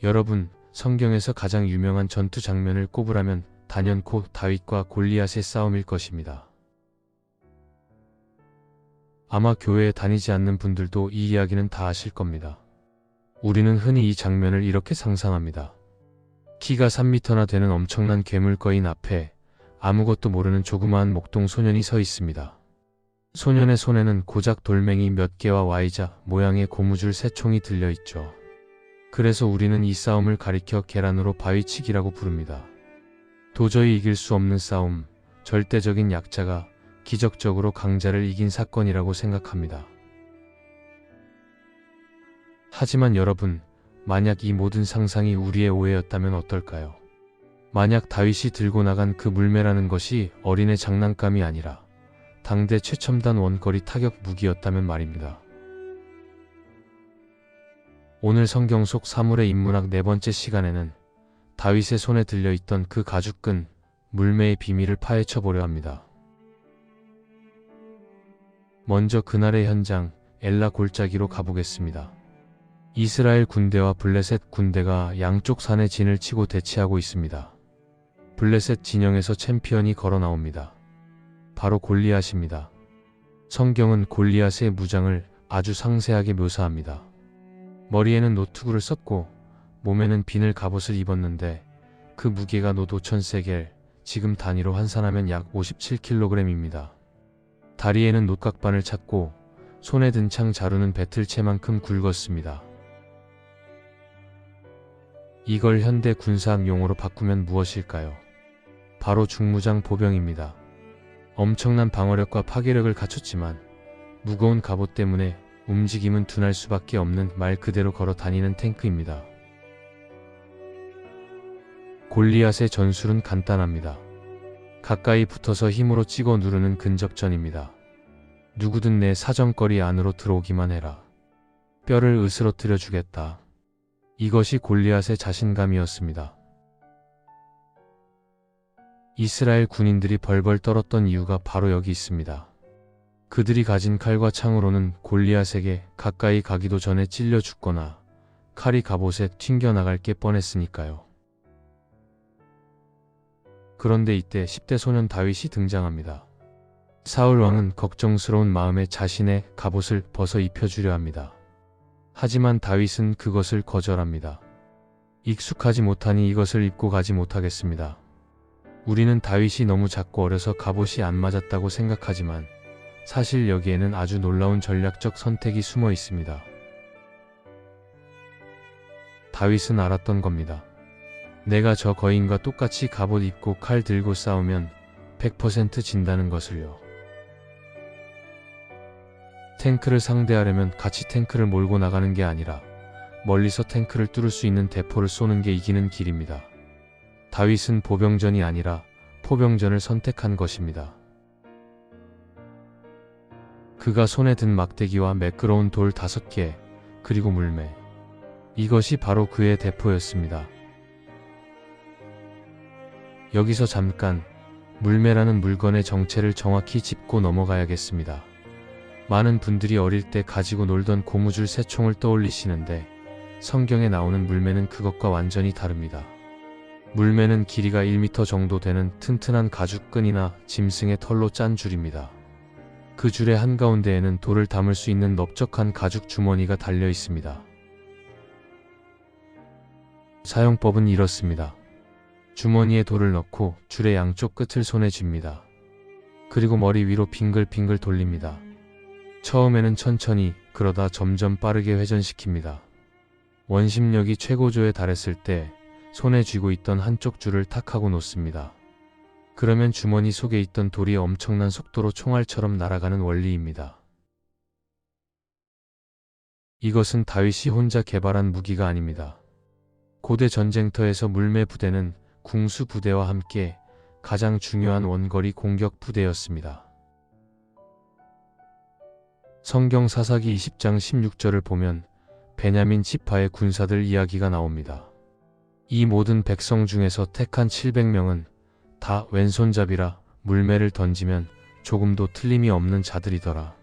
여러분, 성경에서 가장 유명한 전투 장면을 꼽으라면 단연코 다윗과 골리앗의 싸움일 것입니다. 아마 교회에 다니지 않는 분들도 이 이야기는 다 아실 겁니다. 우리는 흔히 이 장면을 이렇게 상상합니다. 키가 3m나 되는 엄청난 괴물거인 앞에 아무것도 모르는 조그마한 목동 소년이 서 있습니다. 소년의 손에는 고작 돌멩이 몇 개와 Y자 모양의 고무줄 3총이 들려있죠. 그래서 우리는 이 싸움을 가리켜 계란으로 바위치기라고 부릅니다. 도저히 이길 수 없는 싸움, 절대적인 약자가 기적적으로 강자를 이긴 사건이라고 생각합니다. 하지만 여러분, 만약 이 모든 상상이 우리의 오해였다면 어떨까요? 만약 다윗이 들고 나간 그 물매라는 것이 어린애 장난감이 아니라 당대 최첨단 원거리 타격 무기였다면 말입니다. 오늘 성경 속 사물의 인문학 4번째 시간에는 다윗의 손에 들려있던 그 가죽끈, 물매의 비밀을 파헤쳐 보려 합니다. 먼저 그날의 현장, 엘라 골짜기로 가보겠습니다. 이스라엘 군대와 블레셋 군대가 양쪽 산에 진을 치고 대치하고 있습니다. 블레셋 진영에서 챔피언이 걸어 나옵니다. 바로 골리앗입니다. 성경은 골리앗의 무장을 아주 상세하게 묘사합니다. 머리에는 노투구를 썼고 몸에는 비늘 갑옷을 입었는데 그 무게가 노 5,000세겔, 지금 단위로 환산하면 약 57kg입니다. 다리에는 놋각반을 찼고 손에 든 창 자루는 배틀채만큼 굵었습니다. 이걸 현대 군사학 용어로 바꾸면 무엇일까요? 바로 중무장 보병입니다. 엄청난 방어력과 파괴력을 갖췄지만 무거운 갑옷 때문에 움직임은 둔할 수밖에 없는 말 그대로 걸어 다니는 탱크입니다. 골리앗의 전술은 간단합니다. 가까이 붙어서 힘으로 찍어 누르는 근접전입니다. 누구든 내 사정거리 안으로 들어오기만 해라. 뼈를 으스러뜨려 주겠다. 이것이 골리앗의 자신감이었습니다. 이스라엘 군인들이 벌벌 떨었던 이유가 바로 여기 있습니다. 그들이 가진 칼과 창으로는 골리앗에게 가까이 가기도 전에 찔려 죽거나 칼이 갑옷에 튕겨나갈 게 뻔했으니까요. 그런데 이때 10대 소년 다윗이 등장합니다. 사울 왕은 걱정스러운 마음에 자신의 갑옷을 벗어 입혀주려 합니다. 하지만 다윗은 그것을 거절합니다. 익숙하지 못하니 이것을 입고 가지 못하겠습니다. 우리는 다윗이 너무 작고 어려서 갑옷이 안 맞았다고 생각하지만 사실 여기에는 아주 놀라운 전략적 선택이 숨어 있습니다. 다윗은 알았던 겁니다. 내가 저 거인과 똑같이 갑옷 입고 칼 들고 싸우면 100% 진다는 것을요. 탱크를 상대하려면 같이 탱크를 몰고 나가는 게 아니라 멀리서 탱크를 뚫을 수 있는 대포를 쏘는 게 이기는 길입니다. 다윗은 보병전이 아니라 포병전을 선택한 것입니다. 그가 손에 든 막대기와 매끄러운 돌 5개, 그리고 물매. 이것이 바로 그의 대포였습니다. 여기서 잠깐 물매라는 물건의 정체를 정확히 짚고 넘어가야겠습니다. 많은 분들이 어릴 때 가지고 놀던 고무줄 3총을 떠올리시는데 성경에 나오는 물매는 그것과 완전히 다릅니다. 물매는 길이가 1m 정도 되는 튼튼한 가죽끈이나 짐승의 털로 짠 줄입니다. 그 줄의 한가운데에는 돌을 담을 수 있는 넓적한 가죽 주머니가 달려 있습니다. 사용법은 이렇습니다. 주머니에 돌을 넣고 줄의 양쪽 끝을 손에 쥡니다. 그리고 머리 위로 빙글빙글 돌립니다. 처음에는 천천히, 그러다 점점 빠르게 회전시킵니다. 원심력이 최고조에 달했을 때 손에 쥐고 있던 한쪽 줄을 탁 하고 놓습니다. 그러면 주머니 속에 있던 돌이 엄청난 속도로 총알처럼 날아가는 원리입니다. 이것은 다윗이 혼자 개발한 무기가 아닙니다. 고대 전쟁터에서 물매 부대는 궁수 부대와 함께 가장 중요한 원거리 공격 부대였습니다. 성경 사사기 20장 16절을 보면 베냐민 지파의 군사들 이야기가 나옵니다. 이 모든 백성 중에서 택한 700명은 다 왼손잡이라 물매를 던지면 조금도 틀림이 없는 자들이더라.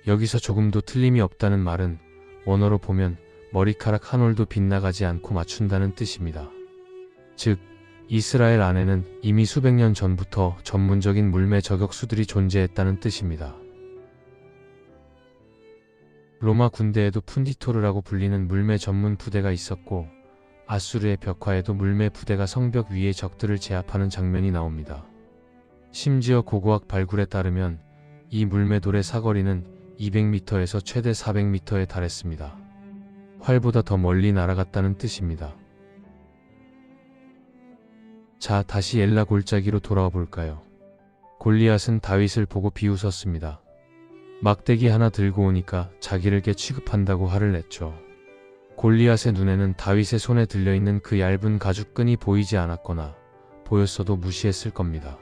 여기서 조금도 틀림이 없다는 말은 원어로 보면 머리카락 한 올도 빗나가지 않고 맞춘다는 뜻입니다. 즉, 이스라엘 안에는 이미 수백 년 전부터 전문적인 물매 저격수들이 존재했다는 뜻입니다. 로마 군대에도 푼디토르라고 불리는 물매 전문 부대가 있었고, 아수르의 벽화에도 물매 부대가 성벽 위에 적들을 제압하는 장면이 나옵니다. 심지어 고고학 발굴에 따르면 이 물매돌의 사거리는 200m에서 최대 400m에 달했습니다. 활보다 더 멀리 날아갔다는 뜻입니다. 자, 다시 엘라 골짜기로 돌아와 볼까요? 골리앗은 다윗을 보고 비웃었습니다. 막대기 하나 들고 오니까 자기를 개 취급한다고 화를 냈죠. 골리앗의 눈에는 다윗의 손에 들려있는 그 얇은 가죽끈이 보이지 않았거나 보였어도 무시했을 겁니다.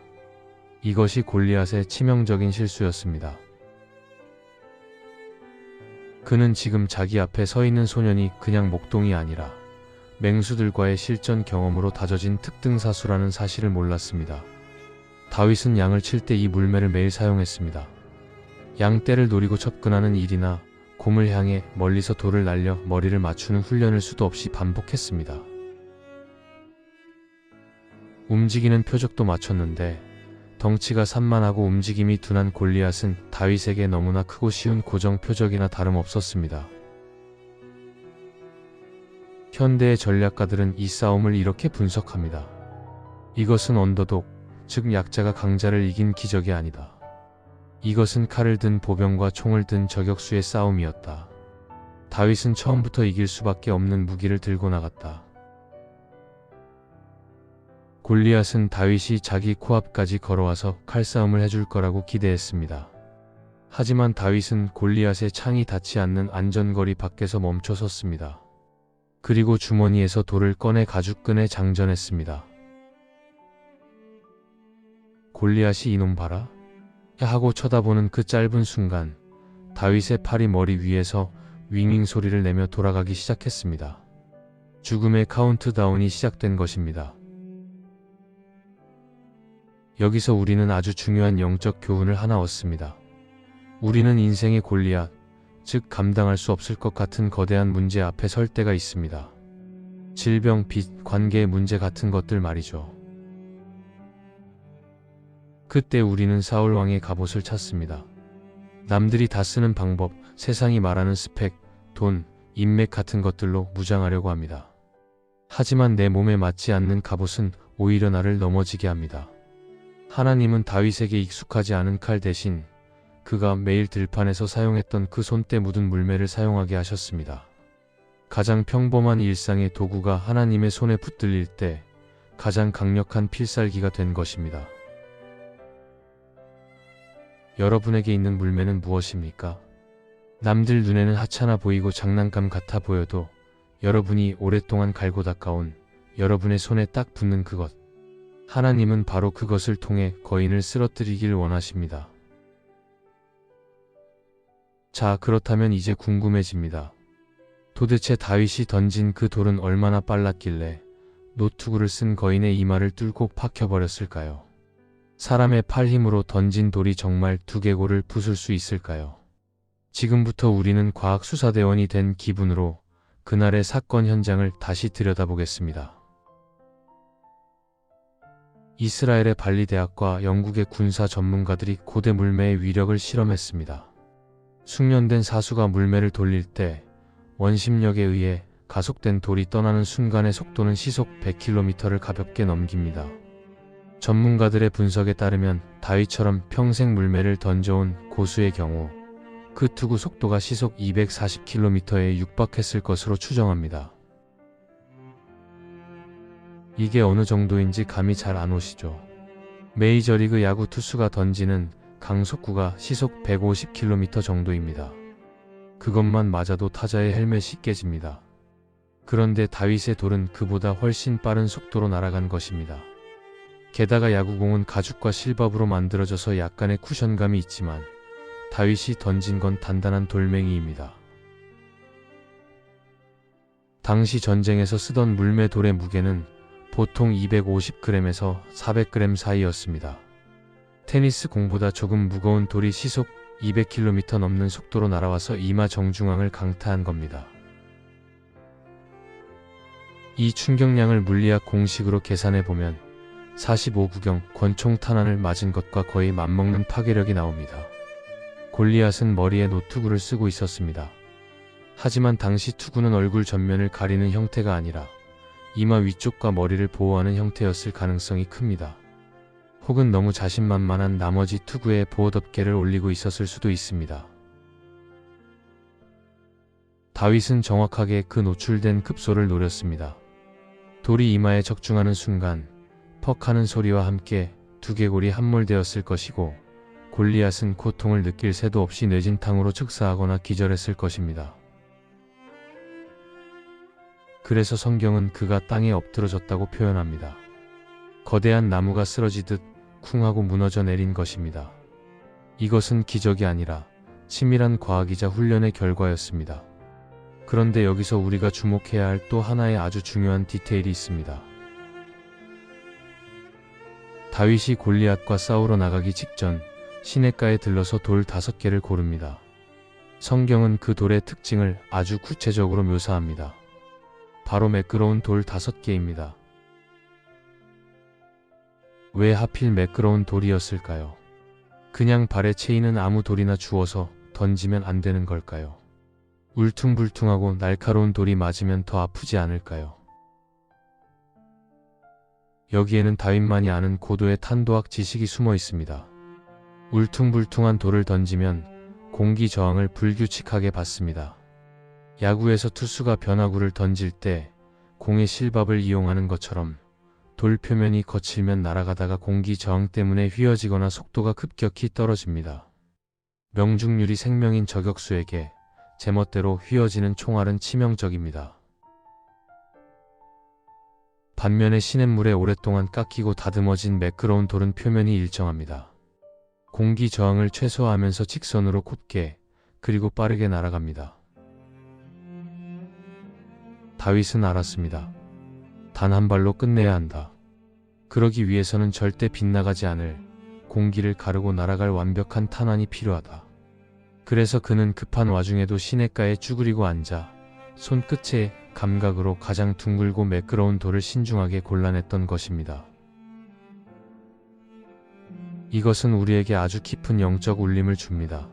이것이 골리앗의 치명적인 실수였습니다. 그는 지금 자기 앞에 서 있는 소년이 그냥 목동이 아니라 맹수들과의 실전 경험으로 다져진 특등사수라는 사실을 몰랐습니다. 다윗은 양을 칠 때 이 물매를 매일 사용했습니다. 양떼를 노리고 접근하는 일이나 곰을 향해 멀리서 돌을 날려 머리를 맞추는 훈련을 수도 없이 반복했습니다. 움직이는 표적도 맞췄는데 덩치가 산만하고 움직임이 둔한 골리앗은 다윗에게 너무나 크고 쉬운 고정 표적이나 다름없었습니다. 현대의 전략가들은 이 싸움을 이렇게 분석합니다. 이것은 언더독, 즉 약자가 강자를 이긴 기적이 아니다. 이것은 칼을 든 보병과 총을 든 저격수의 싸움이었다. 다윗은 처음부터 이길 수밖에 없는 무기를 들고 나갔다. 골리앗은 다윗이 자기 코앞까지 걸어와서 칼싸움을 해줄 거라고 기대했습니다. 하지만 다윗은 골리앗의 창이 닿지 않는 안전거리 밖에서 멈춰 섰습니다. 그리고 주머니에서 돌을 꺼내 가죽끈에 장전했습니다. 골리앗이 이놈 봐라? 하고 쳐다보는 그 짧은 순간 다윗의 팔이 머리 위에서 윙윙 소리를 내며 돌아가기 시작했습니다. 죽음의 카운트다운이 시작된 것입니다. 여기서 우리는 아주 중요한 영적 교훈을 하나 얻습니다. 우리는 인생의 골리앗, 즉 감당할 수 없을 것 같은 거대한 문제 앞에 설 때가 있습니다. 질병, 빚, 관계의 문제 같은 것들 말이죠. 그때 우리는 사울 왕의 갑옷을 찾습니다. 남들이 다 쓰는 방법, 세상이 말하는 스펙, 돈, 인맥 같은 것들로 무장하려고 합니다. 하지만 내 몸에 맞지 않는 갑옷은 오히려 나를 넘어지게 합니다. 하나님은 다윗에게 익숙하지 않은 칼 대신 그가 매일 들판에서 사용했던 그 손때 묻은 물매를 사용하게 하셨습니다. 가장 평범한 일상의 도구가 하나님의 손에 붙들릴 때 가장 강력한 필살기가 된 것입니다. 여러분에게 있는 물매는 무엇입니까? 남들 눈에는 하찮아 보이고 장난감 같아 보여도 여러분이 오랫동안 갈고 닦아온 여러분의 손에 딱 붙는 그것. 하나님은 바로 그것을 통해 거인을 쓰러뜨리길 원하십니다. 자, 그렇다면 이제 궁금해집니다. 도대체 다윗이 던진 그 돌은 얼마나 빨랐길래 노투구를 쓴 거인의 이마를 뚫고 박혀버렸을까요? 사람의 팔 힘으로 던진 돌이 정말 두개골을 부술 수 있을까요? 지금부터 우리는 과학수사대원이 된 기분으로 그날의 사건 현장을 다시 들여다보겠습니다. 이스라엘의 발리대학과 영국의 군사 전문가들이 고대 물매의 위력을 실험했습니다. 숙련된 사수가 물매를 돌릴 때 원심력에 의해 가속된 돌이 떠나는 순간의 속도는 시속 100km를 가볍게 넘깁니다. 전문가들의 분석에 따르면 다윗처럼 평생 물매를 던져온 고수의 경우 그 투구 속도가 시속 240km에 육박했을 것으로 추정합니다. 이게 어느 정도인지 감이 잘 안 오시죠? 메이저리그 야구 투수가 던지는 강속구가 시속 150km 정도입니다. 그것만 맞아도 타자의 헬멧이 깨집니다. 그런데 다윗의 돌은 그보다 훨씬 빠른 속도로 날아간 것입니다. 게다가 야구공은 가죽과 실밥으로 만들어져서 약간의 쿠션감이 있지만 다윗이 던진 건 단단한 돌멩이입니다. 당시 전쟁에서 쓰던 물매 돌의 무게는 보통 250g에서 400g 사이였습니다. 테니스 공보다 조금 무거운 돌이 시속 200km 넘는 속도로 날아와서 이마 정중앙을 강타한 겁니다. 이 충격량을 물리학 공식으로 계산해 보면 45구경 권총 탄환을 맞은 것과 거의 맞먹는 파괴력이 나옵니다. 골리앗은 머리에 노투구를 쓰고 있었습니다. 하지만 당시 투구는 얼굴 전면을 가리는 형태가 아니라 이마 위쪽과 머리를 보호하는 형태였을 가능성이 큽니다. 혹은 너무 자신만만한 나머지 투구에 보호덮개를 올리고 있었을 수도 있습니다. 다윗은 정확하게 그 노출된 급소를 노렸습니다. 돌이 이마에 적중하는 순간 퍽 하는 소리와 함께 두개골이 함몰되었을 것이고 골리앗은 고통을 느낄 새도 없이 뇌진탕으로 즉사하거나 기절했을 것입니다. 그래서 성경은 그가 땅에 엎드러졌다고 표현합니다. 거대한 나무가 쓰러지듯 쿵 하고 무너져 내린 것입니다. 이것은 기적이 아니라 치밀한 과학이자 훈련의 결과였습니다. 그런데 여기서 우리가 주목해야 할 또 하나의 아주 중요한 디테일이 있습니다. 다윗이 골리앗과 싸우러 나가기 직전 시냇가에 들러서 돌 5개를 고릅니다. 성경은 그 돌의 특징을 아주 구체적으로 묘사합니다. 바로 매끄러운 돌 5개입니다. 왜 하필 매끄러운 돌이었을까요? 그냥 발에 채이는 아무 돌이나 주워서 던지면 안 되는 걸까요? 울퉁불퉁하고 날카로운 돌이 맞으면 더 아프지 않을까요? 여기에는 다윗만이 아는 고도의 탄도학 지식이 숨어 있습니다. 울퉁불퉁한 돌을 던지면 공기 저항을 불규칙하게 받습니다. 야구에서 투수가 변화구를 던질 때 공의 실밥을 이용하는 것처럼 돌 표면이 거칠면 날아가다가 공기 저항 때문에 휘어지거나 속도가 급격히 떨어집니다. 명중률이 생명인 저격수에게 제멋대로 휘어지는 총알은 치명적입니다. 반면에 시냇물에 오랫동안 깎이고 다듬어진 매끄러운 돌은 표면이 일정합니다. 공기 저항을 최소화하면서 직선으로 곧게 그리고 빠르게 날아갑니다. 다윗은 알았습니다. 단 한 발로 끝내야 한다. 그러기 위해서는 절대 빗나가지 않을 공기를 가르고 날아갈 완벽한 탄환이 필요하다. 그래서 그는 급한 와중에도 시냇가에 쭈그리고 앉아 손끝의 감각으로 가장 둥글고 매끄러운 돌을 신중하게 골라냈던 것입니다. 이것은 우리에게 아주 깊은 영적 울림을 줍니다.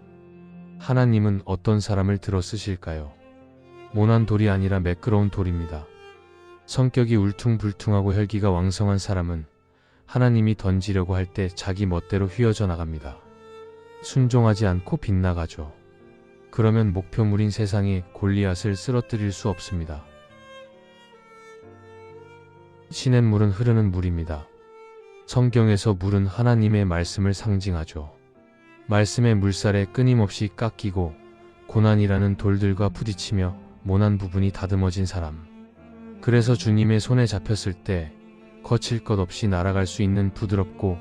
하나님은 어떤 사람을 들어 쓰실까요? 모난 돌이 아니라 매끄러운 돌입니다. 성격이 울퉁불퉁하고 혈기가 왕성한 사람은 하나님이 던지려고 할 때 자기 멋대로 휘어져 나갑니다. 순종하지 않고 빗나가죠. 그러면 목표물인 세상에 골리앗을 쓰러뜨릴 수 없습니다. 시냇물은 흐르는 물입니다. 성경에서 물은 하나님의 말씀을 상징하죠. 말씀의 물살에 끊임없이 깎이고 고난이라는 돌들과 부딪히며 모난 부분이 다듬어진 사람. 그래서 주님의 손에 잡혔을 때 거칠 것 없이 날아갈 수 있는 부드럽고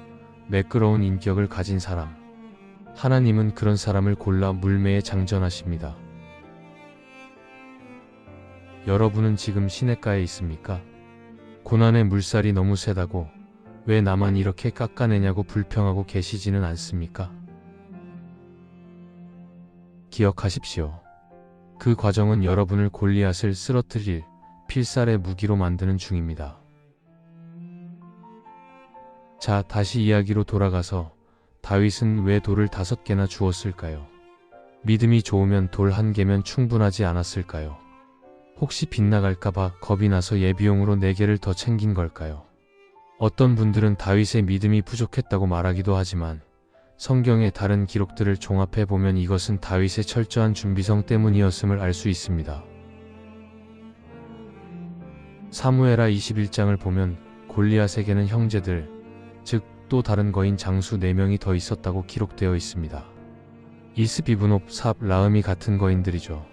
매끄러운 인격을 가진 사람. 하나님은 그런 사람을 골라 물매에 장전하십니다. 여러분은 지금 시냇가에 있습니까? 고난의 물살이 너무 세다고 왜 나만 이렇게 깎아내냐고 불평하고 계시지는 않습니까? 기억하십시오. 그 과정은 여러분을 골리앗을 쓰러뜨릴 필살의 무기로 만드는 중입니다. 자, 다시 이야기로 돌아가서 다윗은 왜 돌을 5개나 주었을까요? 믿음이 좋으면 돌 1개면 충분하지 않았을까요? 혹시 빗나갈까봐 겁이 나서 예비용으로 4개를 더 챙긴 걸까요? 어떤 분들은 다윗의 믿음이 부족했다고 말하기도 하지만 성경의 다른 기록들을 종합해보면 이것은 다윗의 철저한 준비성 때문이었음을 알 수 있습니다. 사무엘하 21장을 보면 골리앗에게는 형제들, 즉 또 다른 거인 장수 4명이 더 있었다고 기록되어 있습니다. 이스비브놉, 삽, 라음이 같은 거인들이죠.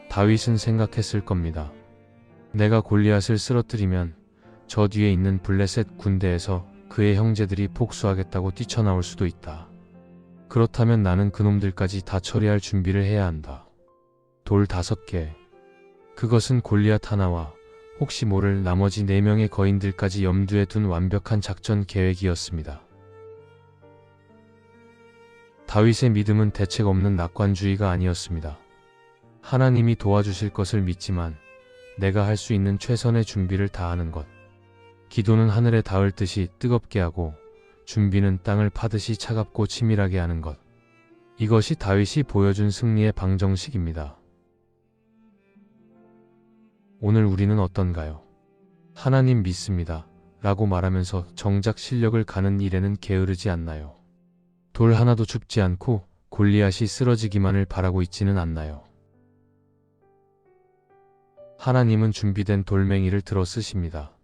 다윗은 생각했을 겁니다. 내가 골리앗을 쓰러뜨리면 저 뒤에 있는 블레셋 군대에서 그의 형제들이 복수하겠다고 뛰쳐나올 수도 있다. 그렇다면 나는 그놈들까지 다 처리할 준비를 해야 한다. 돌 5개. 그것은 골리앗 하나와 혹시 모를 나머지 4명의 거인들까지 염두에 둔 완벽한 작전 계획이었습니다. 다윗의 믿음은 대책 없는 낙관주의가 아니었습니다. 하나님이 도와주실 것을 믿지만 내가 할 수 있는 최선의 준비를 다하는 것. 기도는 하늘에 닿을 듯이 뜨겁게 하고 준비는 땅을 파듯이 차갑고 치밀하게 하는 것. 이것이 다윗이 보여준 승리의 방정식입니다. 오늘 우리는 어떤가요? 하나님 믿습니다. 라고 말하면서 정작 실력을 가는 일에는 게으르지 않나요? 돌 하나도 줍지 않고 골리앗이 쓰러지기만을 바라고 있지는 않나요? 하나님은 준비된 돌멩이를 들어 쓰십니다.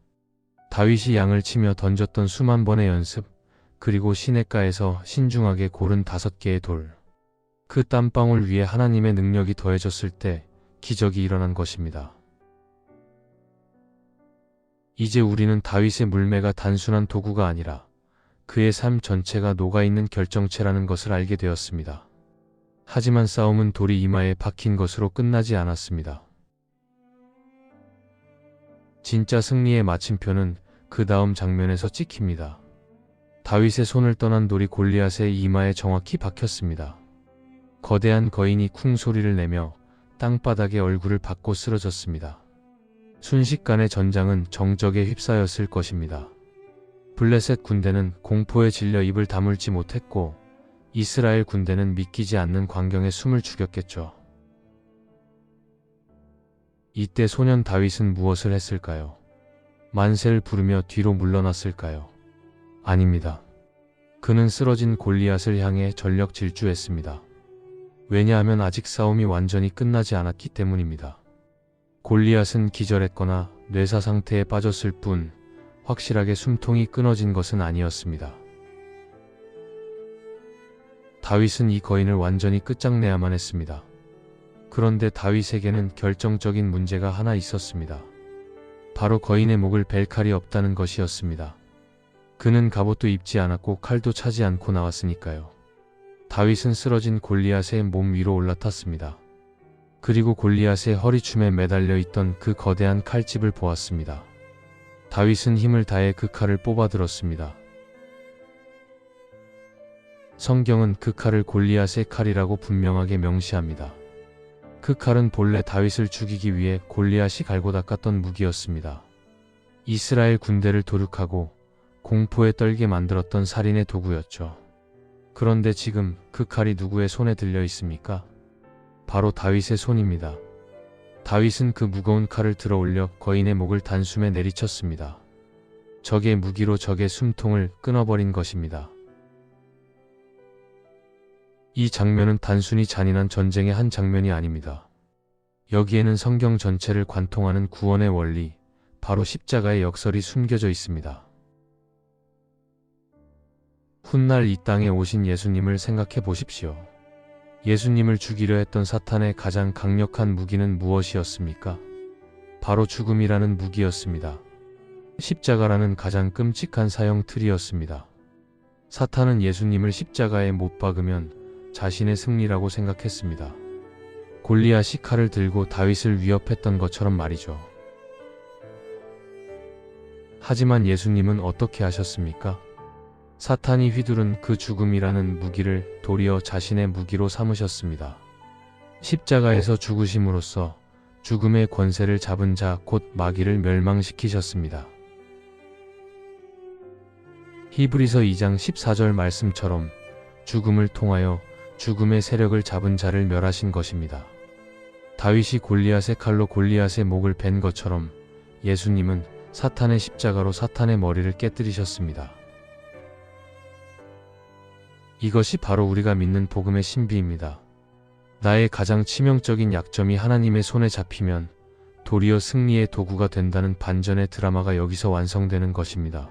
다윗이 양을 치며 던졌던 수만 번의 연습, 그리고 시냇가에서 신중하게 고른 5개의 돌. 그 땀방울 위에 하나님의 능력이 더해졌을 때 기적이 일어난 것입니다. 이제 우리는 다윗의 물매가 단순한 도구가 아니라 그의 삶 전체가 녹아있는 결정체라는 것을 알게 되었습니다. 하지만 싸움은 돌이 이마에 박힌 것으로 끝나지 않았습니다. 진짜 승리의 마침표는 그 다음 장면에서 찍힙니다. 다윗의 손을 떠난 돌이 골리앗의 이마에 정확히 박혔습니다. 거대한 거인이 쿵 소리를 내며 땅바닥에 얼굴을 받고 쓰러졌습니다. 순식간에 전장은 정적에 휩싸였을 것입니다. 블레셋 군대는 공포에 질려 입을 다물지 못했고 이스라엘 군대는 믿기지 않는 광경에 숨을 죽였겠죠. 이때 소년 다윗은 무엇을 했을까요? 만세를 부르며 뒤로 물러났을까요? 아닙니다. 그는 쓰러진 골리앗을 향해 전력 질주했습니다. 왜냐하면 아직 싸움이 완전히 끝나지 않았기 때문입니다. 골리앗은 기절했거나 뇌사 상태에 빠졌을 뿐 확실하게 숨통이 끊어진 것은 아니었습니다. 다윗은 이 거인을 완전히 끝장내야만 했습니다. 그런데 다윗에게는 결정적인 문제가 하나 있었습니다. 바로 거인의 목을 벨 칼이 없다는 것이었습니다. 그는 갑옷도 입지 않았고 칼도 차지 않고 나왔으니까요. 다윗은 쓰러진 골리앗의 몸 위로 올라탔습니다. 그리고 골리앗의 허리춤에 매달려 있던 그 거대한 칼집을 보았습니다. 다윗은 힘을 다해 그 칼을 뽑아들었습니다. 성경은 그 칼을 골리앗의 칼이라고 분명하게 명시합니다. 그 칼은 본래 다윗을 죽이기 위해 골리앗이 갈고 닦았던 무기였습니다. 이스라엘 군대를 도륙하고 공포에 떨게 만들었던 살인의 도구였죠. 그런데 지금 그 칼이 누구의 손에 들려 있습니까? 바로 다윗의 손입니다. 다윗은 그 무거운 칼을 들어 올려 거인의 목을 단숨에 내리쳤습니다. 적의 무기로 적의 숨통을 끊어버린 것입니다. 이 장면은 단순히 잔인한 전쟁의 한 장면이 아닙니다. 여기에는 성경 전체를 관통하는 구원의 원리, 바로 십자가의 역설이 숨겨져 있습니다. 훗날 이 땅에 오신 예수님을 생각해 보십시오. 예수님을 죽이려 했던 사탄의 가장 강력한 무기는 무엇이었습니까? 바로 죽음이라는 무기였습니다. 십자가라는 가장 끔찍한 사형틀이었습니다. 사탄은 예수님을 십자가에 못 박으면 자신의 승리라고 생각했습니다. 골리앗이 칼을 들고 다윗을 위협했던 것처럼 말이죠. 하지만 예수님은 어떻게 하셨습니까? 사탄이 휘두른 그 죽음이라는 무기를 도리어 자신의 무기로 삼으셨습니다. 십자가에서 죽으심으로써 죽음의 권세를 잡은 자 곧 마귀를 멸망시키셨습니다. 히브리서 2장 14절 말씀처럼 죽음을 통하여 죽음의 세력을 잡은 자를 멸하신 것입니다. 다윗이 골리앗의 칼로 골리앗의 목을 벤 것처럼 예수님은 사탄의 십자가로 사탄의 머리를 깨뜨리셨습니다. 이것이 바로 우리가 믿는 복음의 신비입니다. 나의 가장 치명적인 약점이 하나님의 손에 잡히면 도리어 승리의 도구가 된다는 반전의 드라마가 여기서 완성되는 것입니다.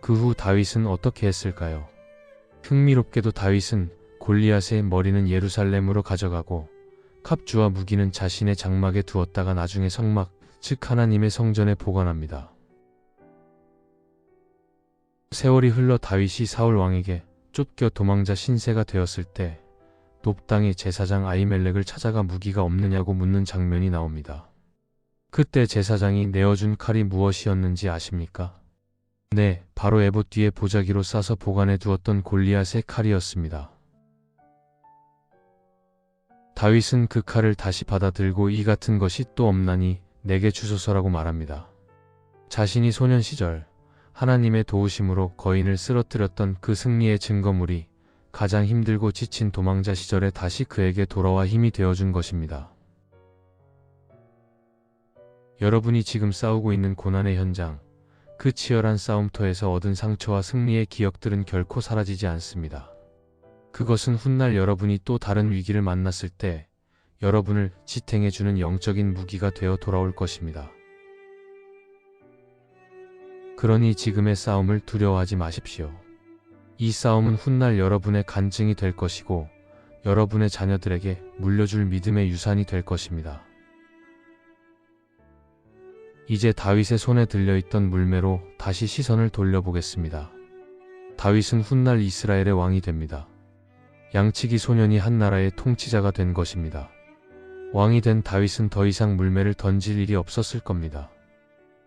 그 후 다윗은 어떻게 했을까요? 흥미롭게도 다윗은 골리앗의 머리는 예루살렘으로 가져가고 갑주와 무기는 자신의 장막에 두었다가 나중에 성막, 즉 하나님의 성전에 보관합니다. 세월이 흘러 다윗이 사울 왕에게 쫓겨 도망자 신세가 되었을 때 놉 땅의 제사장 아히멜렉을 찾아가 무기가 없느냐고 묻는 장면이 나옵니다. 그때 제사장이 내어준 칼이 무엇이었는지 아십니까? 네, 바로 에봇 뒤에 보자기로 싸서 보관해 두었던 골리앗의 칼이었습니다. 다윗은 그 칼을 다시 받아 들고 이 같은 것이 또 없나니 내게 주소서라고 말합니다. 자신이 소년 시절 하나님의 도우심으로 거인을 쓰러뜨렸던 그 승리의 증거물이 가장 힘들고 지친 도망자 시절에 다시 그에게 돌아와 힘이 되어준 것입니다. 여러분이 지금 싸우고 있는 고난의 현장, 그 치열한 싸움터에서 얻은 상처와 승리의 기억들은 결코 사라지지 않습니다. 그것은 훗날 여러분이 또 다른 위기를 만났을 때 여러분을 지탱해주는 영적인 무기가 되어 돌아올 것입니다. 그러니 지금의 싸움을 두려워하지 마십시오. 이 싸움은 훗날 여러분의 간증이 될 것이고 여러분의 자녀들에게 물려줄 믿음의 유산이 될 것입니다. 이제 다윗의 손에 들려있던 물매로 다시 시선을 돌려보겠습니다. 다윗은 훗날 이스라엘의 왕이 됩니다. 양치기 소년이 한 나라의 통치자가 된 것입니다. 왕이 된 다윗은 더 이상 물매를 던질 일이 없었을 겁니다.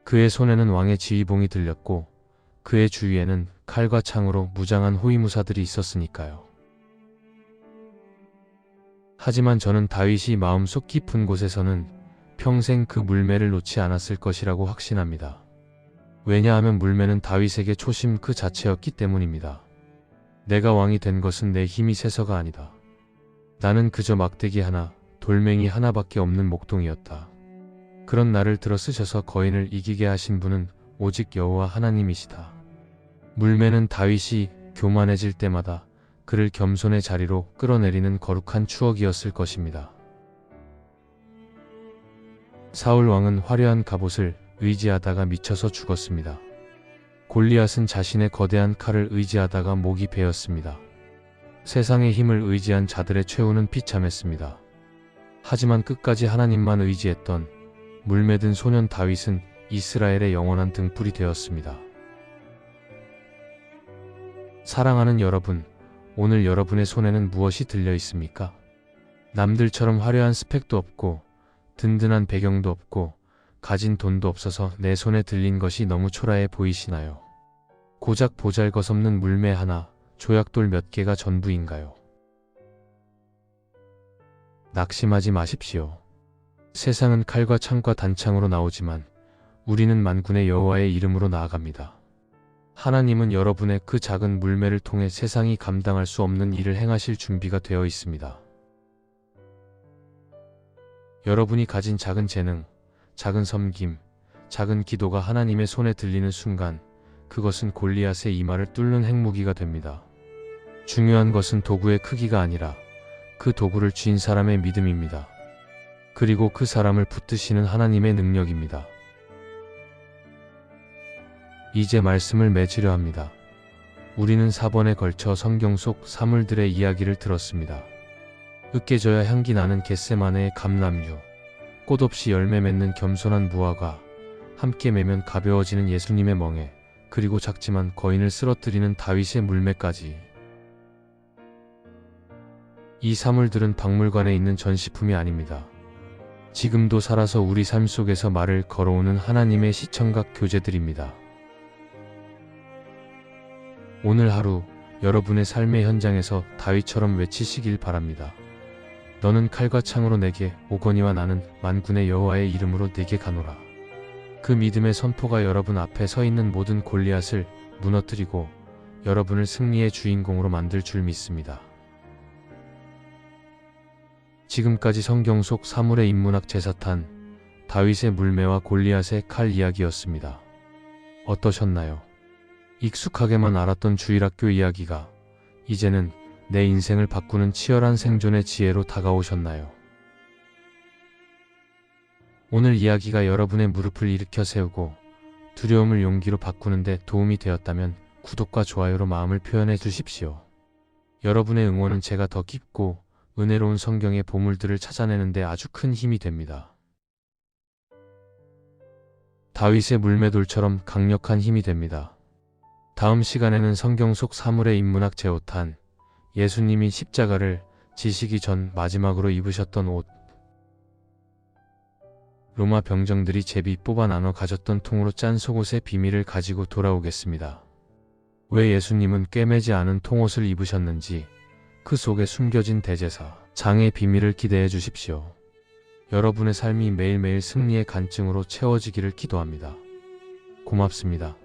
그의 손에는 왕의 지휘봉이 들렸고 그의 주위에는 칼과 창으로 무장한 호위무사들이 있었으니까요. 하지만 저는 다윗이 마음속 깊은 곳에서는 평생 그 물매를 놓지 않았을 것이라고 확신합니다. 왜냐하면 물매는 다윗에게 초심 그 자체였기 때문입니다. 내가 왕이 된 것은 내 힘이 세서가 아니다. 나는 그저 막대기 하나, 돌멩이 하나밖에 없는 목동이었다. 그런 나를 들어 쓰셔서 거인을 이기게 하신 분은 오직 여호와 하나님이시다. 물매는 다윗이 교만해질 때마다 그를 겸손의 자리로 끌어내리는 거룩한 추억이었을 것입니다. 사울 왕은 화려한 갑옷을 의지하다가 미쳐서 죽었습니다. 골리앗은 자신의 거대한 칼을 의지하다가 목이 베었습니다. 세상의 힘을 의지한 자들의 최후는 비참했습니다. 하지만 끝까지 하나님만 의지했던 물매든 소년 다윗은 이스라엘의 영원한 등불이 되었습니다. 사랑하는 여러분, 오늘 여러분의 손에는 무엇이 들려 있습니까? 남들처럼 화려한 스펙도 없고 든든한 배경도 없고 가진 돈도 없어서 내 손에 들린 것이 너무 초라해 보이시나요? 고작 보잘것없는 물매 하나, 조약돌 몇 개가 전부인가요? 낙심하지 마십시오. 세상은 칼과 창과 단창으로 나오지만 우리는 만군의 여호와의 이름으로 나아갑니다. 하나님은 여러분의 그 작은 물매를 통해 세상이 감당할 수 없는 일을 행하실 준비가 되어 있습니다. 여러분이 가진 작은 재능, 작은 섬김, 작은 기도가 하나님의 손에 들리는 순간 그것은 골리앗의 이마를 뚫는 핵무기가 됩니다. 중요한 것은 도구의 크기가 아니라 그 도구를 쥔 사람의 믿음입니다. 그리고 그 사람을 붙드시는 하나님의 능력입니다. 이제 말씀을 맺으려 합니다. 우리는 4번에 걸쳐 성경 속 사물들의 이야기를 들었습니다. 으깨져야 향기 나는 겟세마네의 감람류, 꽃 없이 열매 맺는 겸손한 무화과, 함께 매면 가벼워지는 예수님의 멍에, 그리고 작지만 거인을 쓰러뜨리는 다윗의 물매까지. 이 사물들은 박물관에 있는 전시품이 아닙니다. 지금도 살아서 우리 삶 속에서 말을 걸어오는 하나님의 시청각 교재들입니다. 오늘 하루 여러분의 삶의 현장에서 다윗처럼 외치시길 바랍니다. 너는 칼과 창으로 내게 오거니와 나는 만군의 여호와의 이름으로 내게 가노라. 그 믿음의 선포가 여러분 앞에 서 있는 모든 골리앗을 무너뜨리고 여러분을 승리의 주인공으로 만들 줄 믿습니다. 지금까지 성경 속 사물의 인문학 제사탄, 다윗의 물매와 골리앗의 칼 이야기였습니다. 어떠셨나요? 익숙하게만 알았던 주일학교 이야기가 이제는 내 인생을 바꾸는 치열한 생존의 지혜로 다가오셨나요? 오늘 이야기가 여러분의 무릎을 일으켜 세우고 두려움을 용기로 바꾸는 데 도움이 되었다면 구독과 좋아요로 마음을 표현해 주십시오. 여러분의 응원은 제가 더 깊고 은혜로운 성경의 보물들을 찾아내는 데 아주 큰 힘이 됩니다. 다윗의 물매돌처럼 강력한 힘이 됩니다. 다음 시간에는 성경 속 사물의 인문학 제오탄, 예수님이 십자가를 지시기 전 마지막으로 입으셨던 옷, 로마 병정들이 제비 뽑아 나눠 가졌던 통으로 짠 속옷의 비밀을 가지고 돌아오겠습니다. 왜 예수님은 꿰매지 않은 통옷을 입으셨는지, 그 속에 숨겨진 대제사, 장의 비밀을 기대해 주십시오. 여러분의 삶이 매일매일 승리의 간증으로 채워지기를 기도합니다. 고맙습니다.